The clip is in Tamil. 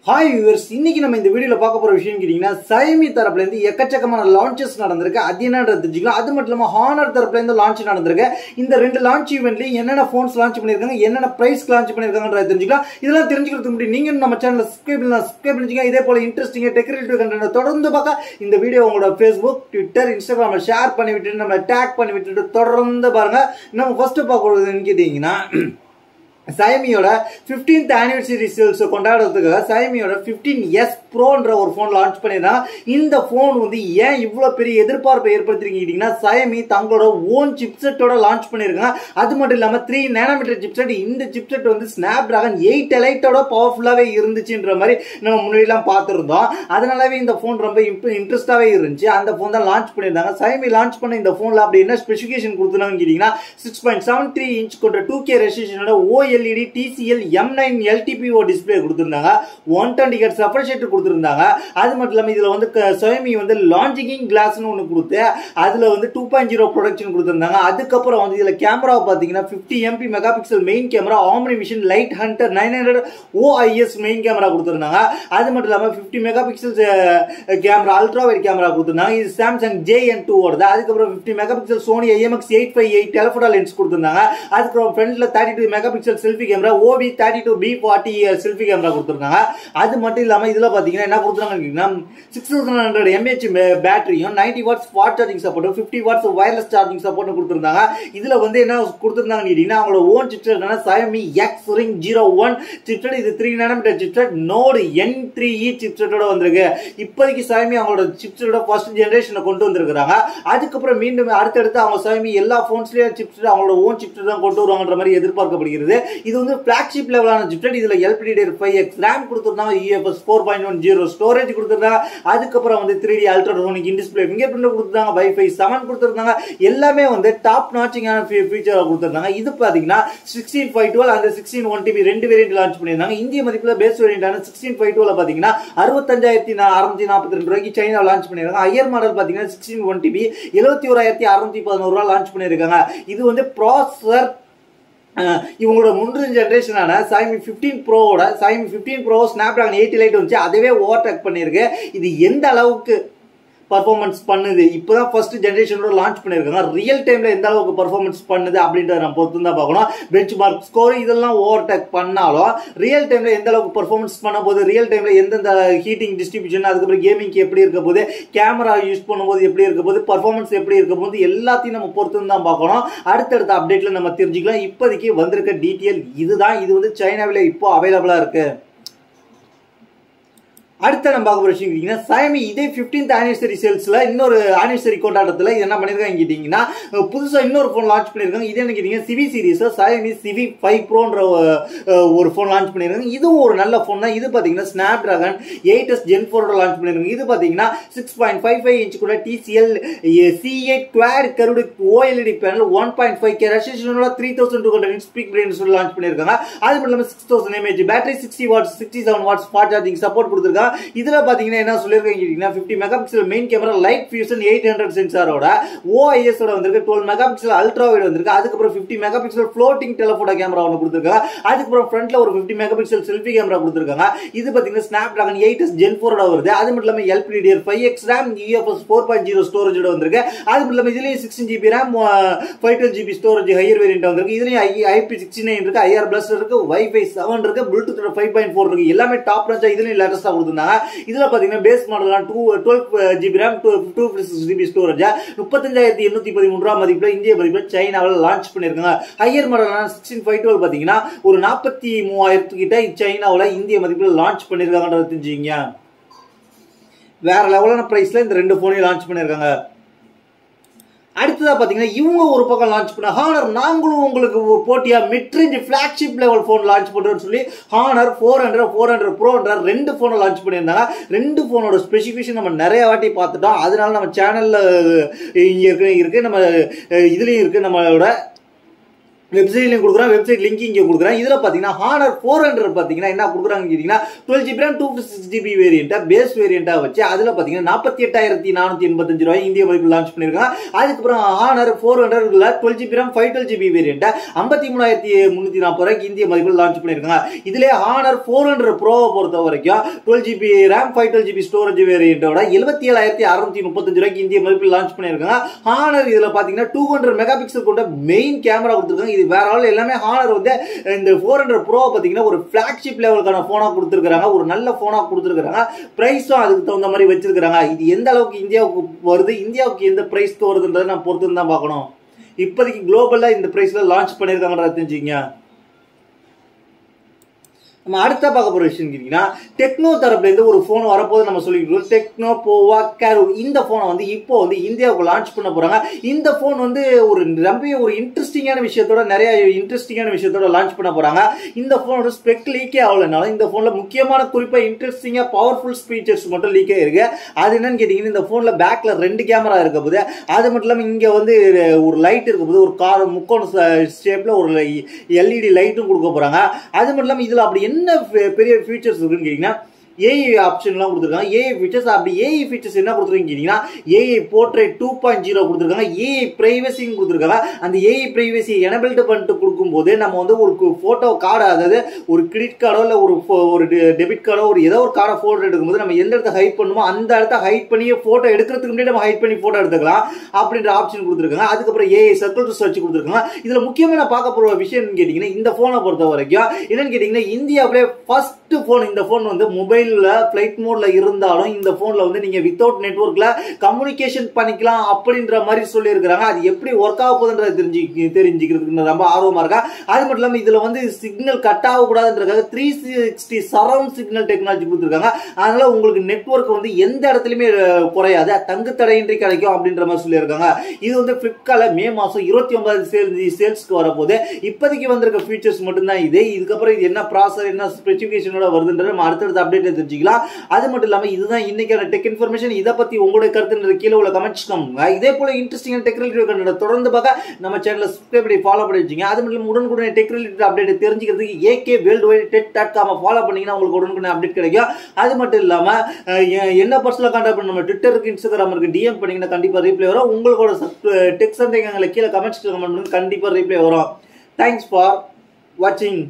ஹாய் வியூவர்ஸ், இன்னைக்கு நம்ம இந்த வீடியோல பார்க்க போற விஷயம் கேட்டீங்கன்னா Xiaomi தரப்புல இருந்து எக்கச்சக்கமான லான்ச்சஸ் நடந்திருக்கு. அது என்னன்றது தெரிஞ்சுக்கலாம். அது மட்டும் இல்லாம Honor தரப்புல இருந்து லான்ச் நடந்திருக்கு. இந்த ரெண்டு லான்ச் ஈவென்ட்லயும் என்னென்ன போன்ஸ் லான்ச் பண்ணிருக்காங்க, என்னென்ன பிரைஸ் லான்ச் பண்ணிருக்காங்கன்றத தெரிஞ்சுக்கலாம். இதெல்லாம் தெரிஞ்சுக்கிறதுக்கு முன்னாடி நீங்க நம்ம சேனலை சப்ஸ்கிரைப் பண்ணிக்கங்க. இதே போல இன்ட்ரெஸ்டிங்கா டெக் ரிலேட்டட் கண்டென்ட் தொடர்ந்து பார்க்க இந்த வீடியோ உங்களோட Facebook, Twitter, Instagramல ஷேர் பண்ணி விட்டுட்டு நம்ம டேக் பண்ணி விட்டுட்டு தொடர்ந்து பாருங்க. நம்ம ஃபர்ஸ்ட் பார்க்க போறதுன்னு கேட்டீங்கன்னா Xiaomiயோட 15th anniversary sales கொண்டாடுறதுக்காக Xiaomiயோட 15S Proன்ற ஒரு போன் லான்ச் பண்ணிருக்காங்க. இந்த போன் வந்து ஏன் இவ்வளவு பெரிய எதிர்பார்ப்பை ஏற்படுத்திருக்கீங்கன்னா Xiaomi தங்களோட ஓன் சிப்செட்டோட லான்ச் பண்ணிருக்காங்க. அது மட்டும் இல்லாம 3 nm சிப்செட். இந்த சிப்செட் வந்து Snapdragon 8 Eliteோட பவர்ஃபுல்லாவே இருந்துச்சுன்ற மாதிரி நம்ம முன்னாடி எல்லாம் பார்த்திருந்தோம். அதனாலவே இந்த போன் ரொம்ப இன்ட்ரெஸ்டாவே இருந்துச்சு. அந்த போன் தான் லான்ச் பண்ணிருந்தாங்க. Xiaomi லான்ச் பண்ண இந்த போன்ல அப்படி என்ன ஸ்பெசிஃபிகேஷன் கொடுத்தாங்கன்னு கேட்டீங்கன்னா 6.73 இன்ச் கொண்ட 2K ரெசல்யூஷனோட OLED TCL M9 LTPO display கொடுத்திருந்தாங்க. 120 Hz ரெஃப்ரெஷ் ரேட் கொடுத்திருந்தாங்க. அது மட்டும் இல்லாம இதுல வந்து Xiaomi வந்து லாஞ்சிங் கிளாஸ்னு ஒன்னு கொடுத்து அதுல வந்து 2.0 ப்ரொடக்ஷன் கொடுத்திருந்தாங்க. அதுக்கப்புறம் வந்து இதுல கேமரா பாத்தீங்கன்னா 50 MP megapixel main camera, Omni Vision Light Hunter 900 OIS main camera கொடுத்திருந்தாங்க. அது மட்டும் இல்லாம 50 megapixel camera, ultra wide camera கொடுத்திருந்தாங்க. இது Samsung JN2 ஓடது. அதுக்கப்புறம் 50 megapixel Sony IMX858 telephoto lens கொடுத்திருந்தாங்க. அதுக்கப்புறம் ஃப்ரண்ட்ல 32 megapixel selfie camera OV32B40 selfie camera கொடுத்திருக்காங்க. அது மட்டும் இல்லாம இதுல பாத்தீங்கன்னா என்ன கொடுத்திருக்காங்கன்னா 6100 mAh பேட்டரியும் 90 watts fast charging support, 50 watts wireless charging support கொடுத்திருந்தாங்க. இதுல வந்து என்ன கொடுத்திருந்தாங்கன்னு கேட்டீங்கன்னா அவங்களோட own chipset Xiaomi X-Ring 01 chipset. இது 3 nm சிப்செட் Node N3E சிப்செட்டோட வந்திருக்கு. இப்போதைக்கு Xiaomi அவங்களோட சிப்செட்டோட ஃபர்ஸ்ட் ஜெனரேஷனை கொண்டு வந்திருக்காங்க. அதுக்கப்புறம் மீண்டும் அடுத்தடுத்து அவங்க Xiaomi எல்லா போன்ஸ்லயும் சிப்செட் அவங்களோட ஓன் சிப்செட் தான் கொண்டு வருவாங்கன்ற மாதிரி எதிர்பார்க்கப்படுகிறது. இது வந்து flagship லெவலான சிப்செட். இதுல LPDDR5X RAM கொடுத்திருந்தாங்க, UFS 4.10 ஸ்டோரேஜ் கொடுத்திருந்தாங்க. அதுக்கப்புறம் வந்து 3D அல்ட்ராசோனிக் இன் டிஸ்ப்ளே ஃபிங்கர் பிரிண்ட் கொடுத்திருந்தாங்க, Wi-Fi 7 கொடுத்திருந்தாங்க. எல்லாமே வந்து டாப் நாச்சிங்கான ஃபீச்சர் கொடுத்திருந்தாங்க. இது பாத்தீங்கன்னா 16/512 அந்த 16/1TB ரெண்டு வேரியன்ட் லான்ச் பண்ணிருந்தாங்க. இந்திய மதிப்புல பேஸ் வேரியன்டான 16/512 பாத்தீங்கன்னா 65,642 ரூபாய்க்கு சைனா லான்ச் பண்ணிருக்காங்க. ஹையர் மாடல் பாத்தீங்கன்னா 16/1TB 71,611 ரூபாய் லான்ச் பண்ணிருக்காங்க. இது வந்து ப்ராசஸர் இவங்களோட முந்தின ஜெனரேஷனான Xiaomi 15 Pro Snapdragon 8 Elite வந்துச்சு. அதுவே ஓவர்டேக் பண்ணிருக்கு. இது எந்த அளவுக்கு பர்ஃபார்மன்ஸ் பண்ணுது, இப்பதான் ஃபர்ஸ்ட் ஜெனரேஷனோட லான்ச் பண்ணிருக்காங்க. ரியல் டைம்ல எந்த அளவுக்கு பர்ஃபார்மன்ஸ் பண்ணுது அப்படின்றத நம்ம பொறுத்து தான் பார்க்கணும். பெஞ்ச் மார்க் ஸ்கோர் இதெல்லாம் ஓவர்டேக் பண்ணாலும் ரியல் டைம்ல எந்த அளவுக்கு பர்ஃபார்மன்ஸ் பண்ண போது, ரியல் டைம்ல எந்தெந்த ஹீட்டிங் டிஸ்ட்ரிபியூஷன், அதுக்கப்புறம் கேமிங்க்கு எப்படி இருக்க போது, கேமரா யூஸ் பண்ணும்போது எப்படி இருக்க போது, பர்ஃபார்மன்ஸ் எப்படி இருக்க போது, எல்லாத்தையும் நம்ம பொறுத்து தான் பார்க்கணும். அடுத்தடுத்த அப்டேட்ல நம்ம தெரிஞ்சுக்கலாம். இப்போதைக்கு வந்திருக்க டீட்டெயில் இதுதான். இது வந்து சைனாவில இப்போ அவைலபிளா இருக்கு. அடுத்த நம்ம பார்க்க போற விஷயம் Xiaomi இதே 15th anniversary சேல்ஸ்ல இன்னொரு ஆனிவர்சரி கொண்டாட்டத்துல என்ன பண்ணிருக்காங்க கேட்டீங்கன்னா புதுசா இன்னொரு போன் லான்ச் பண்ணிருக்காங்க. இது என்ன கேட்டீங்கன்னா Civi சீரிஸ் Xiaomi Civi 5 Proன்ற ஒரு போன் லான்ச் பண்ணிருக்காங்க. இதுவும் ஒரு நல்ல போன் தான். இது பாத்தீங்கன்னா Snapdragon 8s Gen 4 லான்ச் பண்ணிருக்காங்க. இது பாத்தீங்கன்னா 6.55 இன்ச் கூட TCL C8 Quad Curved OLED panel 1.5K ரெசல்யூஷனோட 3200 nits பீக் பிரைட்னஸ் லான்ச் பண்ணிருக்காங்க. அது மட்டும் இல்லாம 6000 mAh battery, 60 watts 67 watts fast charging support கொடுத்திருக்காங்க. இதுல பாத்தீங்கன்னா என்ன சொல்லிருக்காங்க கேட்டீங்கன்னா 50 megapixel main camera, light fusion 800 சென்சாரோட OIS ஓட வந்திருக்கு. 12 மெகாபிக்சல் அல்ட்ரா வைட் வந்திருக்கு. அதுக்கப்புறம் 50 மெகாபிக்சல் ஃப்ளோட்டிங் டெலிஃபோட்டோ கேமரா ஒன்னு கொடுத்திருக்காங்க. அதுக்கப்புறம் ஃப்ரண்ட்ல ஒரு 50 மெகாபிக்சல் செல்ஃபி கேமரா கொடுத்திருக்காங்க. இது பாத்தீங்கன்னா Snapdragon 8s Gen 4 ஓட வருது. அது மட்டும் இல்லாம LPDDR5X RAM, UFS 4.0 ஸ்டோரேஜ் ஓட வந்திருக்கு. அது மட்டும் இல்லாம இதுலயும் 16GB RAM 512GB storage higher variant வந்திருக்கு. இதுலயும் IP69 இருக்கு, IR Plus இருக்கு, Wi-Fi 7 இருக்கு, Bluetooth 5.4 இருக்கு. எல்லாமே டாப் நாச்சா இதுலயும் லேட்டஸ்டா கொடுத்திருந்தாங்க. இதுல பாத்தீங்கன்னா base model 12GB RAM 256GB storage 35,813 ரூபாய் மதிப்புல இந்திய மதிப்புல சைனாவில் லான்ச் பண்ணிருக்காங்க. ஹையர் மாடல் 16/512 பாத்தீங்கன்னா ஒரு 43,000 கிட்ட சைனாவில் இந்திய மதிப்புல லான்ச் பண்ணிருக்காங்கன்றது தெரிஞ்சுங்க. வேற லெவலான பிரைஸ்ல இந்த ரெண்டு போனையும் லான்ச் பண்ணிருக்காங்க. அடுத்ததா பாத்தீங்கன்னா இவங்க ஒரு பக்கம் லான்ச் பண்ண Honor, நாங்களும் உங்களுக்கு போட்டியா midrange flagship level phone launch பண்றோம்னு சொல்லி Honor 400 Pro ரெண்டு போனை லான்ச் பண்ணியிருந்தாங்க. ரெண்டு போனோட ஸ்பெசிஃபிகேஷன் நம்ம நிறைய வாட்டி பார்த்துட்டோம். அதனால நம்ம சேனல்ல இங்க இருக்கு, நம்ம இதுலயும் இருக்கு, நம்மளோட வெப்சைட்லையும் கொடுக்குறான், வெப்சைட் லிங்க் இங்கே கொடுக்குறான். இதில் பார்த்தீங்கன்னா ஹானர் 400 பார்த்தீங்கன்னா என்ன கொடுக்குறாங்க கேட்டிங்கன்னா 12GB RAM 256GB வேரியண்ட்டாக பேஸ் வேரியண்ட்டாக வச்சு அதில் பார்த்தீங்கன்னா 48,485 ரூபாய் இந்திய மதிப்பில் லான்ச் பண்ணியிருக்காங்க. அதுக்கப்புறம் ஹானர் 400ல 12GB RAM 512GB வேரியண்ட்டை 53,340 ரூபாய்க்கு இந்திய மதிப்பில் லான்ச் பண்ணியிருக்காங்க. இதிலே ஹானர் 400 ப்ரோவை பொறுத்த வரைக்கும் 12GB RAM 512GB ஸ்டோரேஜ் வேரியண்ட்டோட 77,635 ரூபாய்க்கு இந்திய மதிப்பில் லான்ச் பண்ணியிருக்காங்க. ஹானர் இதில் பார்த்தீங்கன்னா 200 மெகா பிக்சல் கொண்ட மெயின் கேமரா கொடுத்துருக்காங்க. இது வேற ஆள் எல்லாமே ஹானர் வந்து இந்த 400 ப்ரோ பார்த்தீங்கன்னா ஒரு ஃபிளாக்ஷிப் லெவலுக்கான போனா கொடுத்துருக்காங்க, ஒரு நல்ல போனா கொடுத்துருக்காங்க. பிரைஸும் அதுக்கு தகுந்த மாதிரி வச்சிருக்காங்க. இது எந்த அளவுக்கு இந்தியாவுக்கு வருது, இந்தியாவுக்கு எந்த பிரைஸ்க்கு வருதுன்றதை நான் பொறுத்து தான் பார்க்கணும். இப்போதைக்கு குளோபலா இந்த பிரைஸ்ல லான்ச் பண்ணிருக்காங்கன்றத தெரிஞ்சுக்கங்க. நம்ம அடுத்த பார்க்க போற விஷயம் கேட்டீங்கன்னா டெக்னோ தரப்புல இருந்து ஒரு போன் வரப்போது நம்ம சொல்லிக்கிறோம். டெக்னோ போவா கேரோ இந்த போனை வந்து இப்போ வந்து இந்தியாவுக்கு லான்ச் பண்ண போறாங்க. இந்த போன் வந்து ஒரு ரொம்ப ஒரு இன்ட்ரெஸ்டிங்கான விஷயத்தோட நிறைய இன்ட்ரெஸ்டிங்கான விஷயத்தோட லான்ச் பண்ண போறாங்க. இந்த போனோட ஸ்பெக் லீக்கே ஆகலனாலும் இந்த போன்ல முக்கியமான குறிப்பா இன்ட்ரெஸ்டிங்கா பவர்ஃபுல் ஃபீச்சர்ஸ் மட்டும் லீக்கே இருக்கு. அது என்னன்னு கேட்டீங்கன்னா இந்த போன்ல பேக்ல 2 கேமரா இருக்க போது, அது மட்டும் இல்லாம இங்க வந்து ஒரு லைட் இருக்க போது, ஒரு கார் முக்கோண ஷேப்ல ஒரு எல்இடி லைட்டும் கொடுக்க போறாங்க. அது மட்டும் இல்லாம இதுல அப்படி என்ன பெரிய ஃபீச்சர்ஸ் இருக்குன்னு கேட்டீங்கன்னா ஏஐ ஆப்ஷன்லாம் கொடுத்துருக்காங்க. ஏஐ ஃபீச்சர்ஸ் அப்படி ஏஐ ஃபீச்சர்ஸ் என்ன கொடுத்துருக்கீங்க கேட்டீங்கன்னா ஏஐ போர்ட்ரேட் 2.0 கொடுத்துருக்காங்க. ஏஐ பிரைவசியும் கொடுத்துருக்காங்க. அந்த ஏஐ பிரைவசி எனபிள்டு பண்ணிட்டு கொடுக்கும்போது நம்ம வந்து ஒரு போட்டோ கார்டு, அதாவது ஒரு கிரெடிட் கார்டோ இல்லை ஒரு டெபிட் கார்டோ ஒரு ஏதோ ஒரு கார்டை போட்டோ எடுக்கும்போது நம்ம எந்த இடத்த ஹைட் பண்ணுமோ அந்த இடத்த ஹைட் பண்ணி போட்டோ எடுக்கிறதுக்கு முன்னாடி நம்ம ஹைட் பண்ணி போட்டோ எடுத்துக்கலாம் அப்படின்ற ஆப்ஷன் கொடுத்துருக்காங்க. அதுக்கப்புறம் ஏஐ சர்க்கிள் டு சர்ச் கொடுத்துருக்காங்க. இதுல முக்கியமா நான் பார்க்க போற விஷயம் கேட்டீங்கன்னா இந்த போனை பொறுத்த வரைக்கும் என்னன்னு கேட்டீங்கன்னா இந்தியாவிலே ஃபர்ஸ்ட் போன். இந்த போன் வந்து மொபைல் ஃபிளைட் மோட்ல இருந்தாலும் இந்த போன்ல வந்து நீங்க வித்தவுட் நெட்வொர்க்ல கம்யூனிகேஷன் பண்ணிக்கலாம் அப்படின்ற மாதிரி சொல்லி இருக்காங்க. அது எப்படி ஒர்க் ஆக போகுதுன்றத தெரிஞ்சுக்கிறதுக்கு ரொம்ப ஆர்வமா இருக்கா. அது மட்டும் இல்லாம இதுல வந்து சிக்னல் கட் ஆக கூடாதுன்றதுக்காக 360 சரவுண்ட் சிக்னல் டெக்னாலஜி கொடுத்துருக்காங்க. அதனால உங்களுக்கு நெட்வொர்க் வந்து எந்த இடத்துலயுமே குறையாது, தங்கு தடையின்றி கிடைக்கும் அப்படின்ற மாதிரி சொல்லியிருக்காங்க. இது வந்து பிளிப்கார்ட்ல மே மாசம் 29 சேல்ஸ்க்கு வரப்போது. இப்போதைக்கு வந்திருக்க ஃபீச்சர்ஸ் மட்டும்தான் இது. இதுக்கப்புறம் இது என்ன ப்ராசஸர் என்ன ஸ்பெசிஃபிகேஷனோட வருதுன்றது நம்ம அடுத்தடுத்த அப்டேட் தெரிஞ்சுக்கலாம். அது மட்டும் இல்லாம இதுதான் இன்னைக்கான டெக் இன்ஃபர்மேஷன். இதை பத்தி உங்களுடைய கருத்து கீழே உள்ள கமெண்ட்ஸ் பண்ணுங்க. இதே போல இன்ட்ரெஸ்டிங் டெக் ரிலேட்டட் கண்டென்ட் தொடர்ந்து பார்க்க நம்ம சேனலை சப்ஸ்கிரைப் பண்ணி ஃபாலோ பண்ணி வச்சுங்க. அது மட்டும் இல்லாம உடனுக்குடனே டெக் ரிலேட்டட் அப்டேட் தெரிஞ்சுக்கிறதுக்கு AK Worldwide Tech.com ஃபாலோ பண்ணீங்கன்னா உங்களுக்கு உடனுக்குடனே அப்டேட் கிடைக்கும். அது மட்டும் இல்லாம என்ன பர்சனலா கான்டாக்ட் பண்ண நம்ம ட்விட்டருக்கு இன்ஸ்டாகிராம் இருக்கு DM பண்ணீங்கன்னா கண்டிப்பா ரீப்ளை வரும். உங்களோட டெக் சந்தேகங்களை கீழே கமெண்ட்ஸ் கமெண்ட் பண்ணுங்க, கண்டிப்பா ரீப்ளை வரும். தேங்க்ஸ் ஃபார் வாட்சிங்.